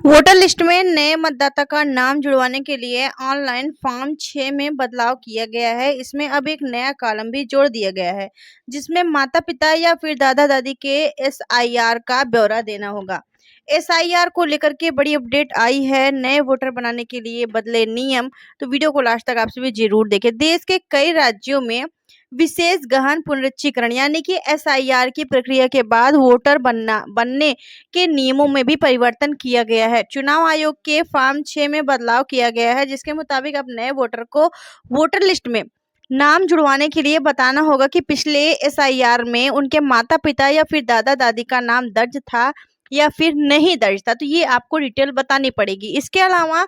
Voter list में नए मतदाता का नाम जुड़वाने के लिए ऑनलाइन फॉर्म 6 में बदलाव किया गया है। इसमें अब एक नया कॉलम भी जोड़ दिया गया है, जिसमें माता पिता या फिर दादा दादी के एसआईआर का ब्यौरा देना होगा। एसआईआर को लेकर के बड़ी अपडेट आई है। नए वोटर बनाने के लिए बदले नियम, तो वीडियो को लास्ट तक आप सभी जरूर देखें। देश के कई राज्यों में विशेष गहन पुनरीक्षीकरण यानी कि एसआईआर की प्रक्रिया के बाद वोटर बनने के नियमों में भी परिवर्तन किया गया है। चुनाव आयोग के फॉर्म 6 में बदलाव किया गया है, जिसके मुताबिक अब नए वोटर को वोटर लिस्ट में नाम जुड़वाने के लिए बताना होगा कि पिछले एसआईआर में उनके माता पिता या फिर दादा दादी का नाम दर्ज था या फिर नहीं दर्ज था। तो ये आपको डिटेल बतानी पड़ेगी। इसके अलावा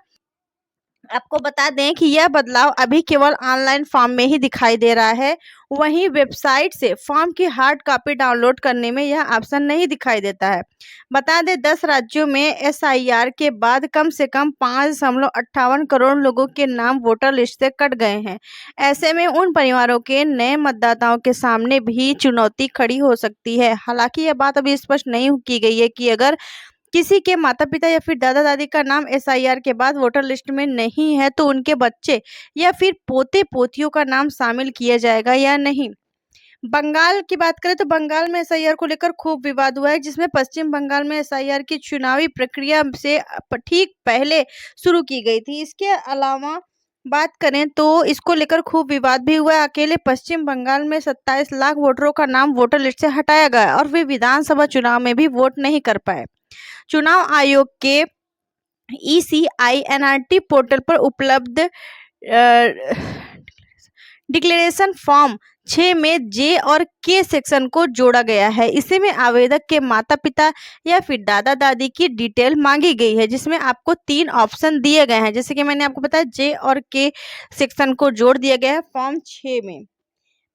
आपको बता दें कि यह बदलाव अभी केवल ऑनलाइन फॉर्म में ही दिखाई दे रहा है। वहीं वेबसाइट से फॉर्म की हार्ड कॉपी डाउनलोड करने में यह ऑप्शन नहीं दिखाई देता है। बता दें 10 राज्यों में एसआईआर के बाद कम से कम 5.58 करोड़ लोगों के नाम वोटर लिस्ट से कट गए हैं। ऐसे में उन परिवारों के नए मतदाताओं के सामने भी चुनौती खड़ी हो सकती है। हालांकि यह बात अभी स्पष्ट नहीं की गई है कि अगर किसी के माता पिता या फिर दादा दादी का नाम एसआईआर के बाद वोटर लिस्ट में नहीं है तो उनके बच्चे या फिर पोते पोतियों का नाम शामिल किया जाएगा या नहीं। बंगाल की बात करें तो बंगाल में एसआईआर को लेकर खूब विवाद हुआ है, जिसमें पश्चिम बंगाल में एसआईआर की चुनावी प्रक्रिया से ठीक पहले शुरू की गई थी। इसके अलावा बात करें तो इसको लेकर खूब विवाद भी हुआ है। अकेले पश्चिम बंगाल में 27 लाख वोटरों का नाम वोटर लिस्ट से हटाया गया और वे विधानसभा चुनाव में भी वोट नहीं कर पाए। चुनाव आयोग के ECINRT पोर्टल पर उपलब्ध डिक्लेरेशन फॉर्म 6 में जे और के सेक्शन को जोड़ा गया है। इसी में आवेदक के माता पिता या फिर दादा दादी की डिटेल मांगी गई है, जिसमें आपको 3 ऑप्शन दिए गए हैं। जैसे कि मैंने आपको बताया, जे और के सेक्शन को जोड़ दिया गया है फॉर्म 6 में।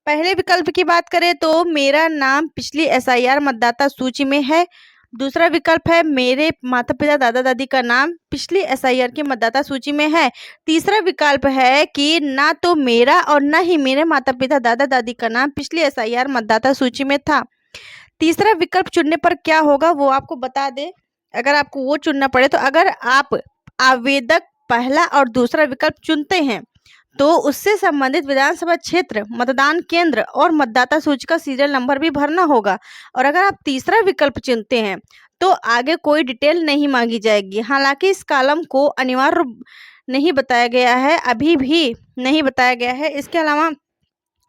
पहले विकल्प की बात करें तो मेरा नाम पिछली एसआईआर मतदाता सूची में है। दूसरा विकल्प है मेरे माता पिता दादा दादी का नाम पिछली एसआईआर की मतदाता सूची में है। तीसरा विकल्प है कि ना तो मेरा और ना ही मेरे माता पिता दादा दादी का नाम पिछली एसआईआर मतदाता सूची में था। तीसरा विकल्प चुनने पर क्या होगा वो आपको बता दें। अगर आपको वो चुनना पड़े तो अगर आप आवेदक पहला और दूसरा विकल्प चुनते हैं तो उससे संबंधित विधानसभा क्षेत्र, मतदान केंद्र और मतदाता सूची का सीरियल नंबर भी भरना होगा। और अगर आप तीसरा विकल्प चुनते हैं तो आगे कोई डिटेल नहीं मांगी जाएगी। हालांकि इस कॉलम को अनिवार्य नहीं बताया गया है, अभी भी नहीं बताया गया है। इसके अलावा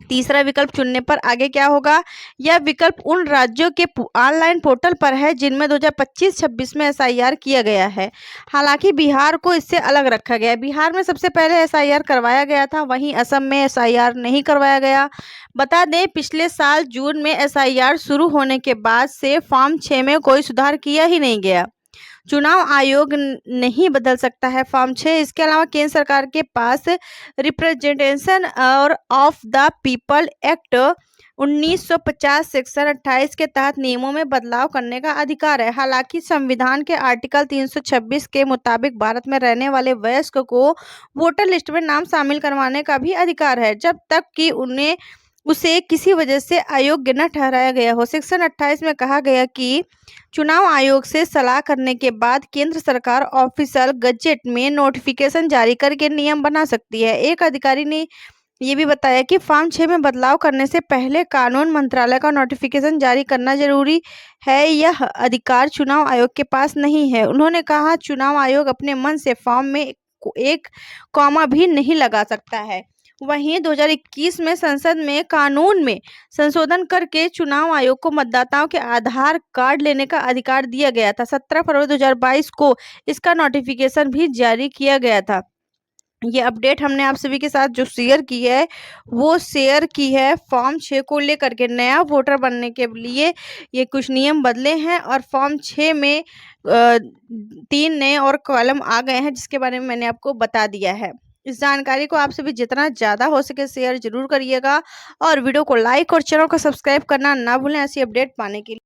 तीसरा विकल्प चुनने पर आगे क्या होगा, यह विकल्प उन राज्यों के ऑनलाइन पोर्टल पर है जिनमें 2025-26 में एसआईआर किया गया है। हालांकि बिहार को इससे अलग रखा गया है। बिहार में सबसे पहले एसआईआर करवाया गया था, वहीं असम में एसआईआर नहीं करवाया गया। बता दें पिछले साल जून में एसआईआर शुरू होने के बाद से फॉर्म 6 में कोई सुधार किया ही नहीं गया। चुनाव आयोग नहीं बदल सकता है फॉर्म 6। इसके अलावा केंद्र सरकार के पास रिप्रेजेंटेशन और of the people act 1950 section 28 के तहत नियमों में बदलाव करने का अधिकार है। हालांकि संविधान के आर्टिकल 326 के मुताबिक भारत में रहने वाले वयस्क को वोटर लिस्ट में नाम शामिल करवाने का भी अधिकार है, जब तक कि उसे किसी वजह से अयोग्य न ठहराया गया हो। सेक्शन 28 में कहा गया कि चुनाव आयोग से सलाह करने के बाद केंद्र सरकार ऑफिशियल गजेट में नोटिफिकेशन जारी करके नियम बना सकती है। एक अधिकारी ने ये भी बताया कि फॉर्म 6 में बदलाव करने से पहले कानून मंत्रालय का नोटिफिकेशन जारी करना जरूरी है। यह अधिकार चुनाव आयोग के पास नहीं है। उन्होंने कहा चुनाव आयोग अपने मन से फॉर्म में एक कॉमा भी नहीं लगा सकता है। वहीं 2021 में संसद में कानून में संशोधन करके चुनाव आयोग को मतदाताओं के आधार कार्ड लेने का अधिकार दिया गया था। 17 फरवरी 2022 को इसका नोटिफिकेशन भी जारी किया गया था। ये अपडेट हमने आप सभी के साथ जो शेयर की है वो शेयर की है फॉर्म 6 को लेकर के। नया वोटर बनने के लिए ये कुछ नियम बदले हैं और फॉर्म 6 में 3 नए और कॉलम आ गए हैं, जिसके बारे में मैंने आपको बता दिया है। इस जानकारी को आप सभी जितना ज़्यादा हो सके शेयर जरूर करिएगा और वीडियो को लाइक और चैनल को सब्सक्राइब करना ना भूलें ऐसी अपडेट पाने के लिए।